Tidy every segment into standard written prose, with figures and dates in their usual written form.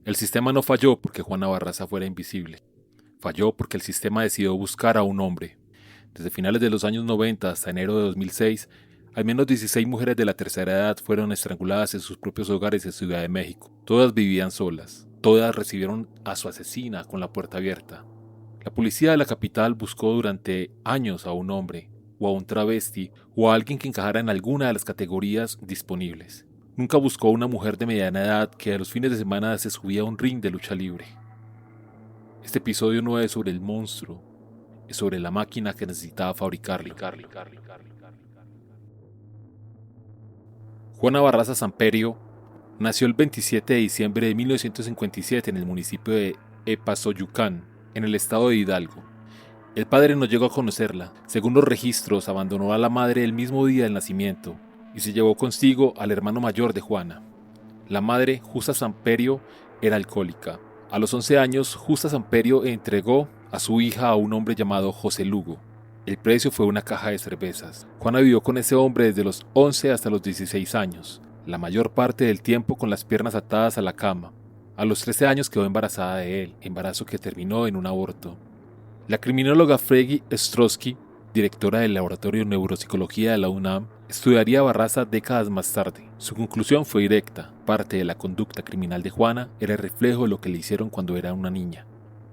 El sistema no falló porque Juana Barraza fuera invisible. Falló porque el sistema decidió buscar a un hombre. Desde finales de los años 90 hasta enero de 2006, al menos 16 mujeres de la tercera edad fueron estranguladas en sus propios hogares en Ciudad de México. Todas vivían solas. Todas recibieron a su asesina con la puerta abierta. La policía de la capital buscó durante años a un hombre, o a un travesti, o a alguien que encajara en alguna de las categorías disponibles. Nunca buscó a una mujer de mediana edad que a los fines de semana se subía a un ring de lucha libre. Este episodio no es sobre el monstruo, es sobre la máquina que necesitaba fabricarlo. Juana Barraza Samperio nació el 27 de diciembre de 1957 en el municipio de Epazoyucán, en el estado de Hidalgo. El padre no llegó a conocerla. Según los registros, abandonó a la madre el mismo día del nacimiento y se llevó consigo al hermano mayor de Juana. La madre, Justa Samperio, era alcohólica. A los 11 años, Justa Samperio entregó a su hija a un hombre llamado José Lugo. El precio fue una caja de cervezas. Juana vivió con ese hombre desde los 11 hasta los 16 años, la mayor parte del tiempo con las piernas atadas a la cama. A los 13 años quedó embarazada de él, embarazo que terminó en un aborto. La criminóloga Fregi Ostrowski, directora del Laboratorio de Neuropsicología de la UNAM, estudiaría a Barraza décadas más tarde. Su conclusión fue directa. Parte de la conducta criminal de Juana era el reflejo de lo que le hicieron cuando era una niña.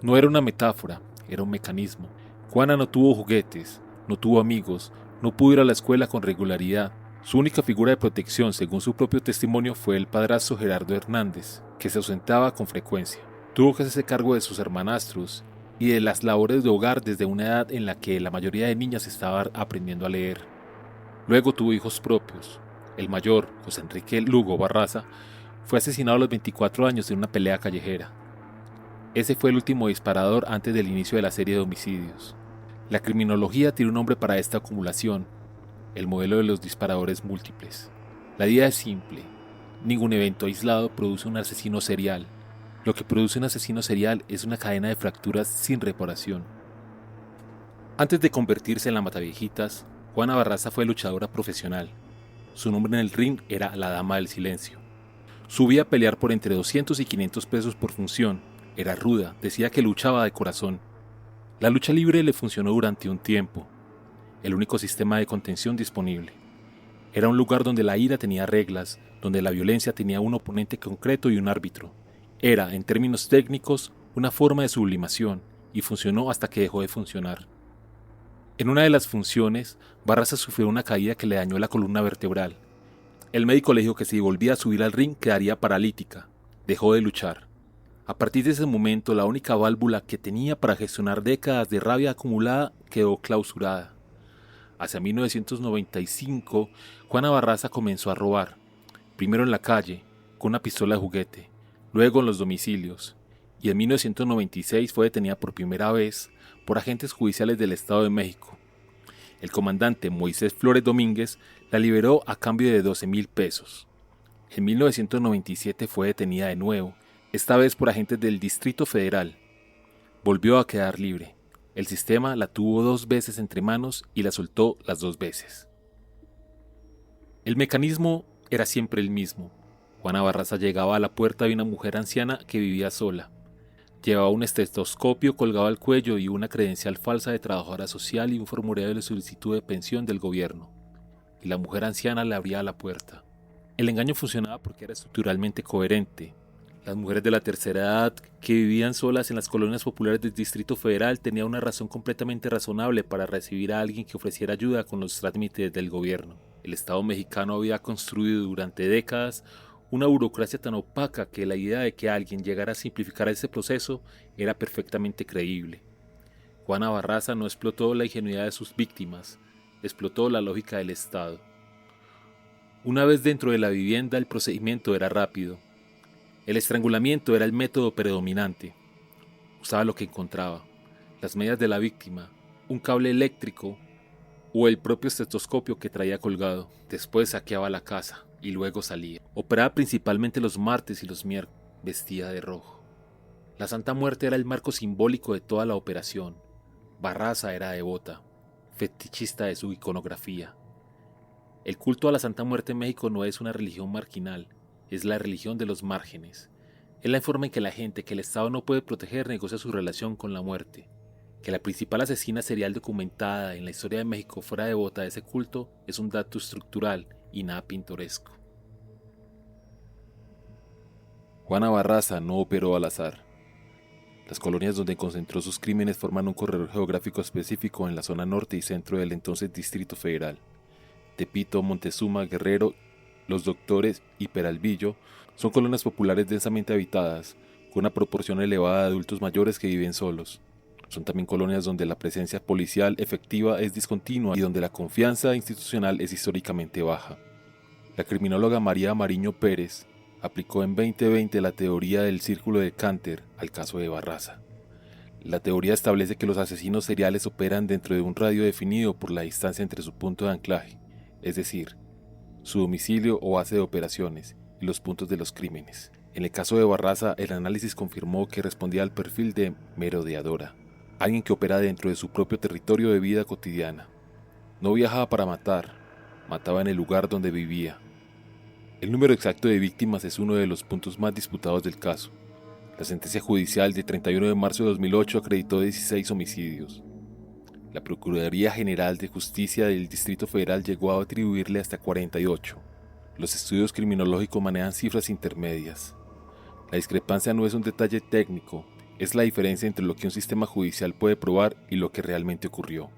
No era una metáfora, era un mecanismo. Juana no tuvo juguetes, no tuvo amigos, no pudo ir a la escuela con regularidad. Su única figura de protección, según su propio testimonio, fue el padrastro Gerardo Hernández, que se ausentaba con frecuencia. Tuvo que hacerse cargo de sus hermanastros y de las labores de hogar desde una edad en la que la mayoría de niñas estaban aprendiendo a leer. Luego tuvo hijos propios. El mayor, José Enrique Lugo Barraza, fue asesinado a los 24 años en una pelea callejera. Ese fue el último disparador antes del inicio de la serie de homicidios. La criminología tiene un nombre para esta acumulación, el modelo de los disparadores múltiples. La idea es simple. Ningún evento aislado produce un asesino serial. Lo que produce un asesino serial es una cadena de fracturas sin reparación. Antes de convertirse en la mataviejitas, Juana Barraza fue luchadora profesional. Su nombre en el ring era la Dama del Silencio. Subía a pelear por entre 200 y 500 pesos por función. Era ruda, decía que luchaba de corazón. La lucha libre le funcionó durante un tiempo, el único sistema de contención disponible. Era un lugar donde la ira tenía reglas, donde la violencia tenía un oponente concreto y un árbitro. Era, en términos técnicos, una forma de sublimación, y funcionó hasta que dejó de funcionar. En una de las funciones, Barraza sufrió una caída que le dañó la columna vertebral. El médico le dijo que si volvía a subir al ring quedaría paralítica. Dejó de luchar. A partir de ese momento, la única válvula que tenía para gestionar décadas de rabia acumulada quedó clausurada. Hacia 1995, Juana Barraza comenzó a robar, primero en la calle, con una pistola de juguete, luego en los domicilios, y en 1996 fue detenida por primera vez por agentes judiciales del Estado de México. El comandante Moisés Flores Domínguez la liberó a cambio de 12,000 pesos. En 1997 fue detenida de nuevo, esta vez por agentes del Distrito Federal. Volvió a quedar libre. El sistema la tuvo 2 veces entre manos y la soltó las 2 veces. El mecanismo era siempre el mismo. Juana Barraza llegaba a la puerta de una mujer anciana que vivía sola. Llevaba un estetoscopio colgado al cuello y una credencial falsa de trabajadora social y un formulario de solicitud de pensión del gobierno. Y la mujer anciana le abría la puerta. El engaño funcionaba porque era estructuralmente coherente. Las mujeres de la tercera edad que vivían solas en las colonias populares del Distrito Federal tenían una razón completamente razonable para recibir a alguien que ofreciera ayuda con los trámites del gobierno. El Estado mexicano había construido durante décadas una burocracia tan opaca que la idea de que alguien llegara a simplificar ese proceso era perfectamente creíble. Juana Barraza no explotó la ingenuidad de sus víctimas, explotó la lógica del Estado. Una vez dentro de la vivienda, el procedimiento era rápido. El estrangulamiento era el método predominante. Usaba lo que encontraba: las medias de la víctima, un cable eléctrico o el propio estetoscopio que traía colgado. Después saqueaba la casa y luego salía. Operaba principalmente los martes y los miércoles, vestida de rojo. La Santa Muerte era el marco simbólico de toda la operación. Barraza era devota, fetichista de su iconografía. El culto a la Santa Muerte en México no es una religión marginal, es la religión de los márgenes. Es la forma en que la gente que el Estado no puede proteger negocia su relación con la muerte. Que la principal asesina serial documentada en la historia de México fuera devota de ese culto es un dato estructural y nada pintoresco. Juana Barraza no operó al azar. Las colonias donde concentró sus crímenes forman un corredor geográfico específico en la zona norte y centro del entonces Distrito Federal. Tepito, Montezuma, Guerrero, Los Doctores y Peralvillo son colonias populares densamente habitadas, con una proporción elevada de adultos mayores que viven solos. Son también colonias donde la presencia policial efectiva es discontinua y donde la confianza institucional es históricamente baja. La criminóloga María Mariño Pérez aplicó en 2020 la teoría del círculo de Canter al caso de Barraza. La teoría establece que los asesinos seriales operan dentro de un radio definido por la distancia entre su punto de anclaje, es decir, su domicilio o base de operaciones, y los puntos de los crímenes. En el caso de Barraza, el análisis confirmó que respondía al perfil de merodeadora, alguien que opera dentro de su propio territorio de vida cotidiana. No viajaba para matar, mataba en el lugar donde vivía. El número exacto de víctimas es uno de los puntos más disputados del caso. La sentencia judicial de 31 de marzo de 2008 acreditó 16 homicidios. La Procuraduría General de Justicia del Distrito Federal llegó a atribuirle hasta 48. Los estudios criminológicos manejan cifras intermedias. La discrepancia no es un detalle técnico, es la diferencia entre lo que un sistema judicial puede probar y lo que realmente ocurrió.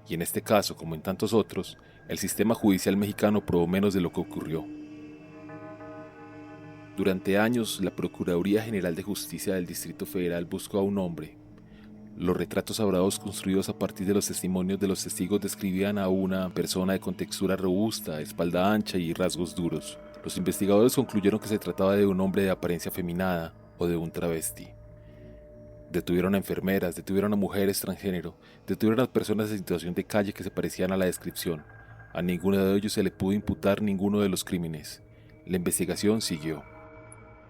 Y en este caso, como en tantos otros, el sistema judicial mexicano probó menos de lo que ocurrió. Durante años, la Procuraduría General de Justicia del Distrito Federal buscó a un hombre. Los retratos habrados construidos a partir de los testimonios de los testigos describían a una persona de contextura robusta, espalda ancha y rasgos duros. Los investigadores concluyeron que se trataba de un hombre de apariencia afeminada o de un travesti. Detuvieron a enfermeras, detuvieron a mujeres transgénero, detuvieron a personas en situación de calle que se parecían a la descripción. A ninguno de ellos se le pudo imputar ninguno de los crímenes. La investigación siguió.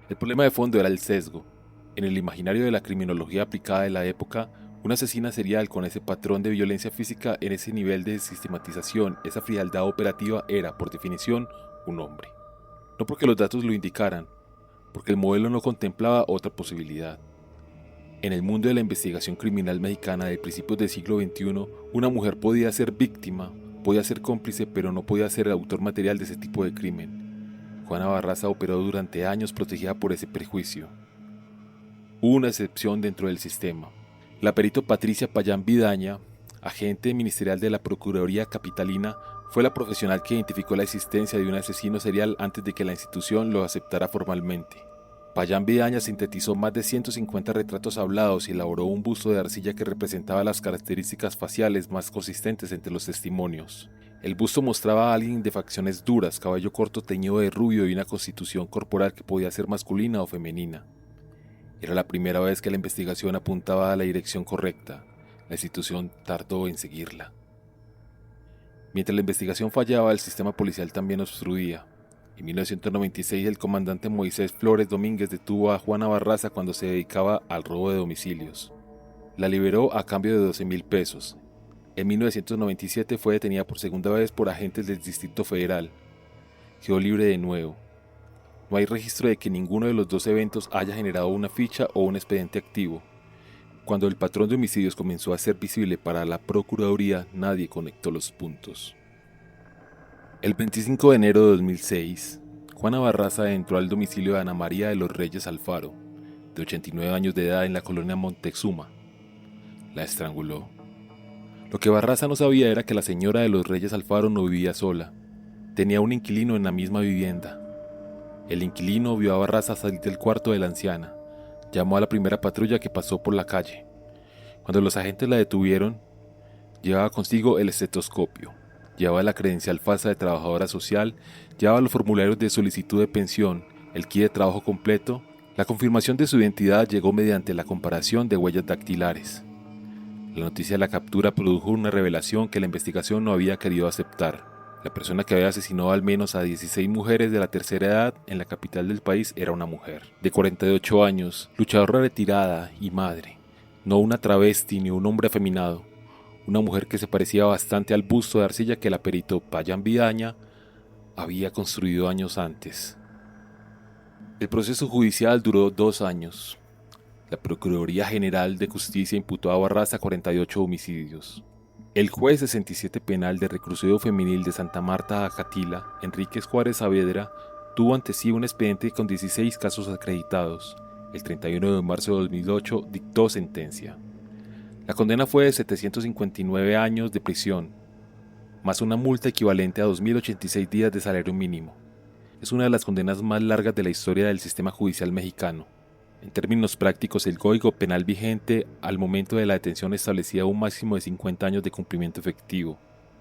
El problema de fondo era el sesgo. En el imaginario de la criminología aplicada de la época, una asesina serial con ese patrón de violencia física en ese nivel de sistematización, esa frialdad operativa era, por definición, un hombre. No porque los datos lo indicaran, porque el modelo no contemplaba otra posibilidad. En el mundo de la investigación criminal mexicana de principios del siglo XXI, una mujer podía ser víctima, podía ser cómplice, pero no podía ser autor material de ese tipo de crimen. Juana Barraza operó durante años protegida por ese prejuicio. Hubo una excepción dentro del sistema. La perito Patricia Payán Vidaña, agente ministerial de la Procuraduría Capitalina, fue la profesional que identificó la existencia de un asesino serial antes de que la institución lo aceptara formalmente. Payán Vidaña sintetizó más de 150 retratos hablados y elaboró un busto de arcilla que representaba las características faciales más consistentes entre los testimonios. El busto mostraba a alguien de facciones duras, cabello corto teñido de rubio y una constitución corporal que podía ser masculina o femenina. Era la primera vez que la investigación apuntaba a la dirección correcta. La institución tardó en seguirla. Mientras la investigación fallaba, el sistema policial también obstruía. En 1996, el comandante Moisés Flores Domínguez detuvo a Juana Barraza cuando se dedicaba al robo de domicilios. La liberó a cambio de 12,000 pesos. En 1997 fue detenida por segunda vez por agentes del Distrito Federal. Quedó libre de nuevo. No hay registro de que ninguno de los dos eventos haya generado una ficha o un expediente activo. Cuando el patrón de homicidios comenzó a ser visible para la Procuraduría, nadie conectó los puntos. El 25 de enero de 2006, Juana Barraza entró al domicilio de Ana María de los Reyes Alfaro, de 89 años de edad en la colonia Montezuma. La estranguló. Lo que Barraza no sabía era que la señora de los Reyes Alfaro no vivía sola. Tenía un inquilino en la misma vivienda. El inquilino vio a Barraza salir del cuarto de la anciana. Llamó a la primera patrulla que pasó por la calle. Cuando los agentes la detuvieron, llevaba consigo el estetoscopio, llevaba la credencial falsa de trabajadora social, llevaba los formularios de solicitud de pensión, el kit de trabajo completo. La confirmación de su identidad llegó mediante la comparación de huellas dactilares. La noticia de la captura produjo una revelación que la investigación no había querido aceptar. La persona que había asesinado al menos a 16 mujeres de la tercera edad en la capital del país era una mujer, de 48 años, luchadora retirada y madre, no una travesti ni un hombre afeminado, una mujer que se parecía bastante al busto de arcilla que la perito Payán Vidaña había construido años antes. El proceso judicial duró 2 años. La Procuraduría General de Justicia imputó a Barraza 48 homicidios. El juez 67 penal de reclusorio femenil de Santa Marta Acatila, Enríquez Juárez Saavedra, tuvo ante sí un expediente con 16 casos acreditados. El 31 de marzo de 2008 dictó sentencia. La condena fue de 759 años de prisión, más una multa equivalente a 2.086 días de salario mínimo. Es una de las condenas más largas de la historia del sistema judicial mexicano. En términos prácticos, el Código Penal vigente al momento de la detención establecía un máximo de 50 años de cumplimiento efectivo.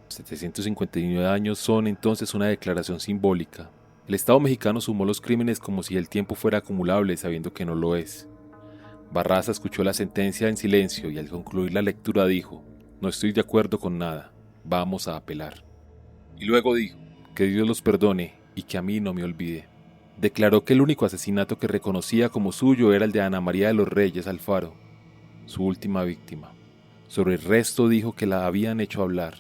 759 años son entonces una declaración simbólica. El Estado mexicano sumó los crímenes como si el tiempo fuera acumulable, sabiendo que no lo es. Barraza escuchó la sentencia en silencio y al concluir la lectura dijo: "No estoy de acuerdo con nada, vamos a apelar". Y luego dijo: "Que Dios los perdone y que a mí no me olvide". Declaró que el único asesinato que reconocía como suyo era el de Ana María de los Reyes Alfaro, su última víctima. Sobre el resto dijo que la habían hecho hablar.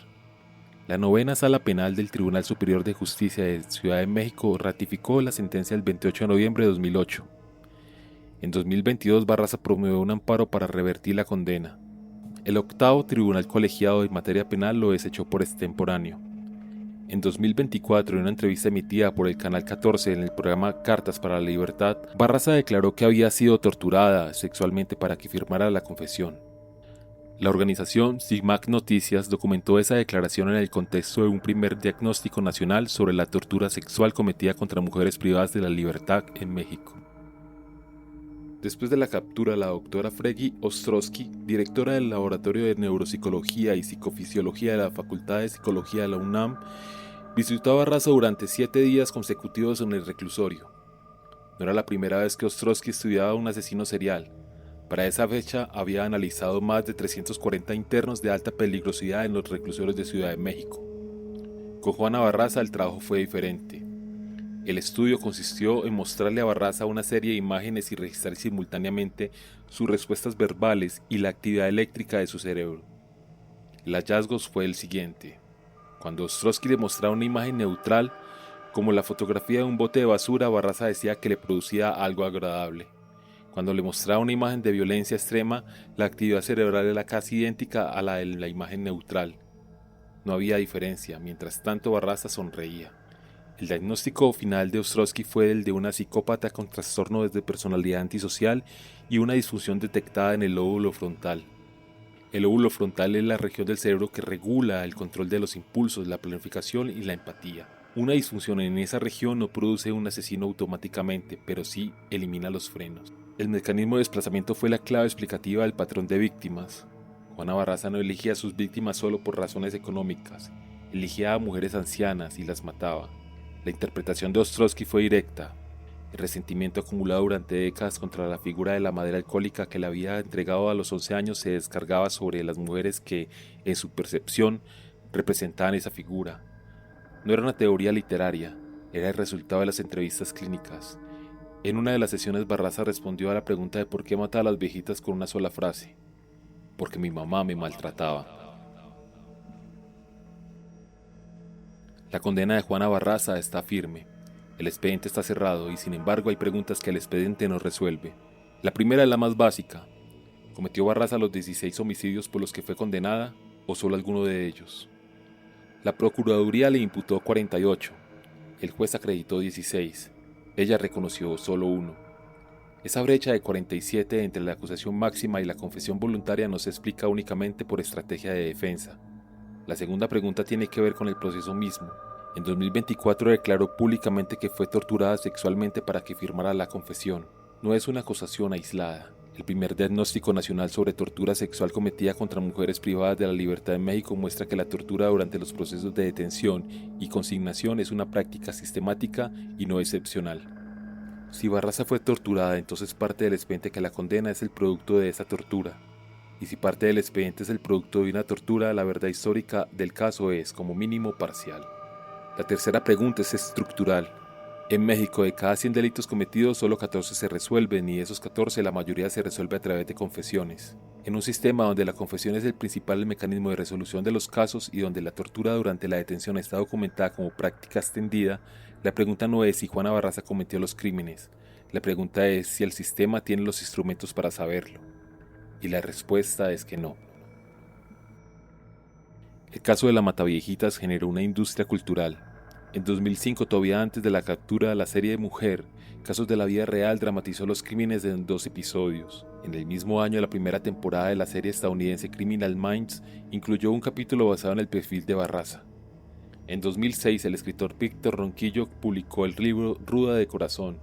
La novena Sala Penal del Tribunal Superior de Justicia de Ciudad de México ratificó la sentencia el 28 de noviembre de 2008. En 2022 Barraza promovió un amparo para revertir la condena. El octavo Tribunal Colegiado en materia penal lo desechó por extemporáneo. En 2024, en una entrevista emitida por el Canal 14 en el programa Cartas para la Libertad, Barraza declaró que había sido torturada sexualmente para que firmara la confesión. La organización CIMAC Noticias documentó esa declaración en el contexto de un primer diagnóstico nacional sobre la tortura sexual cometida contra mujeres privadas de la libertad en México. Después de la captura, la doctora Freggy Ostrowski, directora del Laboratorio de Neuropsicología y Psicofisiología de la Facultad de Psicología de la UNAM, visitó a Barraza durante 7 días consecutivos en el reclusorio. No era la primera vez que Ostrowski estudiaba a un asesino serial. Para esa fecha había analizado más de 340 internos de alta peligrosidad en los reclusorios de Ciudad de México. Con Juana Barraza el trabajo fue diferente. El estudio consistió en mostrarle a Barraza una serie de imágenes y registrar simultáneamente sus respuestas verbales y la actividad eléctrica de su cerebro. El hallazgo fue el siguiente. Cuando Ostrowski le mostraba una imagen neutral, como la fotografía de un bote de basura, Barraza decía que le producía algo agradable. Cuando le mostraba una imagen de violencia extrema, la actividad cerebral era casi idéntica a la de la imagen neutral. No había diferencia, mientras tanto Barraza sonreía. El diagnóstico final de Ostrowski fue el de una psicópata con trastorno de personalidad antisocial y una disfunción detectada en el lóbulo frontal. El lóbulo frontal es la región del cerebro que regula el control de los impulsos, la planificación y la empatía. Una disfunción en esa región no produce un asesino automáticamente, pero sí elimina los frenos. El mecanismo de desplazamiento fue la clave explicativa del patrón de víctimas. Juana Barraza no elegía a sus víctimas solo por razones económicas, elegía a mujeres ancianas y las mataba. La interpretación de Ostrowski fue directa. El resentimiento acumulado durante décadas contra la figura de la madre alcohólica que le había entregado a los 11 años se descargaba sobre las mujeres que, en su percepción, representaban esa figura. No era una teoría literaria, era el resultado de las entrevistas clínicas. En una de las sesiones Barraza respondió a la pregunta de por qué mataba a las viejitas con una sola frase: porque mi mamá me maltrataba. La condena de Juana Barraza está firme. El expediente está cerrado y sin embargo hay preguntas que el expediente no resuelve. La primera es la más básica. ¿Cometió Barraza los 16 homicidios por los que fue condenada o solo alguno de ellos? La Procuraduría le imputó 48. El juez acreditó 16. Ella reconoció solo uno. Esa brecha de 47 entre la acusación máxima y la confesión voluntaria no se explica únicamente por estrategia de defensa. La segunda pregunta tiene que ver con el proceso mismo. En 2024 declaró públicamente que fue torturada sexualmente para que firmara la confesión. No es una acusación aislada. El primer diagnóstico nacional sobre tortura sexual cometida contra mujeres privadas de la libertad en México muestra que la tortura durante los procesos de detención y consignación es una práctica sistemática y no excepcional. Si Barraza fue torturada, entonces parte del expediente que la condena es el producto de esa tortura. Y si parte del expediente es el producto de una tortura, la verdad histórica del caso es, como mínimo, parcial. La tercera pregunta es estructural. En México, de cada 100 delitos cometidos, solo 14 se resuelven y de esos 14 la mayoría se resuelve a través de confesiones. En un sistema donde la confesión es el principal mecanismo de resolución de los casos y donde la tortura durante la detención está documentada como práctica extendida, la pregunta no es si Juana Barraza cometió los crímenes, la pregunta es si el sistema tiene los instrumentos para saberlo. Y la respuesta es que no. El caso de la Mataviejitas generó una industria cultural. En 2005, todavía antes de la captura de la serie de Mujer, Casos de la Vida Real dramatizó los crímenes en 2 episodios. En el mismo año, la primera temporada de la serie estadounidense Criminal Minds incluyó un capítulo basado en el perfil de Barraza. En 2006, el escritor Víctor Ronquillo publicó el libro Ruda de Corazón,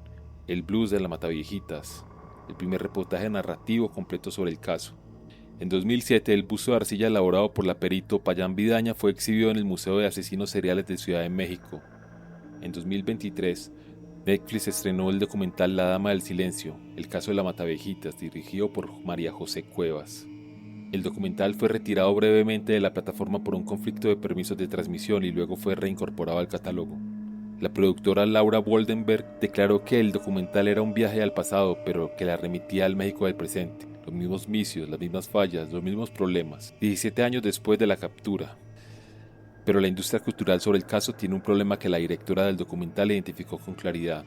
El blues de la Mataviejitas, el primer reportaje narrativo completo sobre el caso. En 2007, el busto de arcilla elaborado por la perito Payán Vidaña fue exhibido en el Museo de Asesinos Seriales de Ciudad de México. En 2023, Netflix estrenó el documental La Dama del Silencio, el caso de la Mataviejitas, dirigido por María José Cuevas. El documental fue retirado brevemente de la plataforma por un conflicto de permisos de transmisión y luego fue reincorporado al catálogo. La productora Laura Woldenberg declaró que el documental era un viaje al pasado, pero que la remitía al México del presente. Los mismos vicios, las mismas fallas, los mismos problemas, 17 años después de la captura. Pero la industria cultural sobre el caso tiene un problema que la directora del documental identificó con claridad.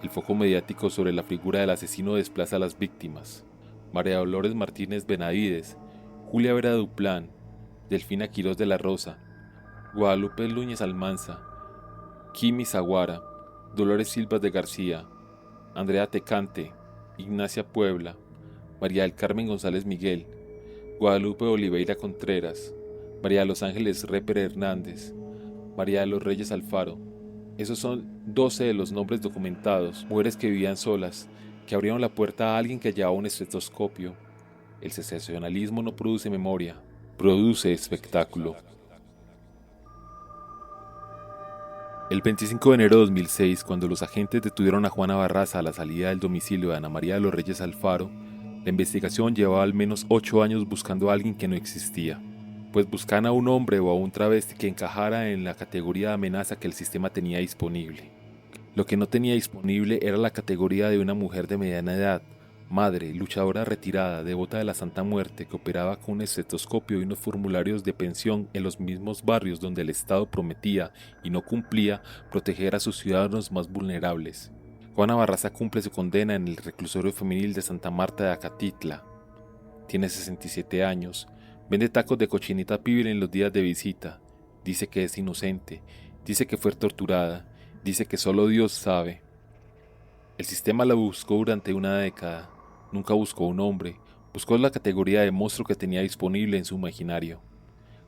El foco mediático sobre la figura del asesino desplaza a las víctimas. María Dolores Martínez Benavides, Julia Vera Duplán, Delfina Quirós de la Rosa, Guadalupe Núñez Almanza, Kimi Zaguara, Dolores Silvas de García, Andrea Tecante, Ignacia Puebla, María del Carmen González Miguel, Guadalupe Oliveira Contreras, María de los Ángeles Reper Hernández, María de los Reyes Alfaro. Esos son 12 de los nombres documentados, mujeres que vivían solas, que abrieron la puerta a alguien que llevaba un estetoscopio. El sensacionalismo no produce memoria, produce espectáculo. El 25 de enero de 2006, cuando los agentes detuvieron a Juana Barraza a la salida del domicilio de Ana María de los Reyes Alfaro, la investigación llevaba al menos 8 años buscando a alguien que no existía, pues buscaban a un hombre o a un travesti que encajara en la categoría de amenaza que el sistema tenía disponible. Lo que no tenía disponible era la categoría de una mujer de mediana edad, madre, luchadora retirada, devota de la Santa Muerte, que operaba con un estetoscopio y unos formularios de pensión en los mismos barrios donde el Estado prometía y no cumplía proteger a sus ciudadanos más vulnerables. Juana Barraza cumple su condena en el reclusorio femenil de Santa Marta de Acatitla. Tiene 67 años, vende tacos de cochinita pibil en los días de visita, dice que es inocente, dice que fue torturada, dice que solo Dios sabe. El sistema la buscó durante una década, nunca buscó un hombre, buscó la categoría de monstruo que tenía disponible en su imaginario.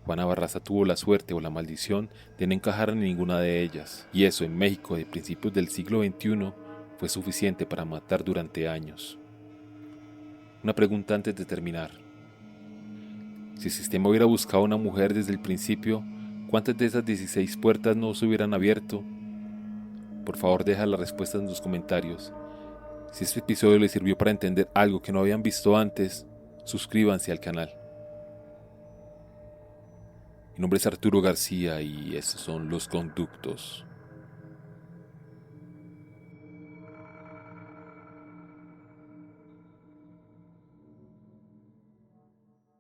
Juana Barraza tuvo la suerte o la maldición de no encajar en ninguna de ellas, y eso en México de principios del siglo XXI fue suficiente para matar durante años. Una pregunta antes de terminar. Si el sistema hubiera buscado a una mujer desde el principio, ¿cuántas de esas 16 puertas no se hubieran abierto? Por favor, deja la respuesta en los comentarios. Si este episodio les sirvió para entender algo que no habían visto antes, suscríbanse al canal. Mi nombre es Arturo García y estos son Los Conductos.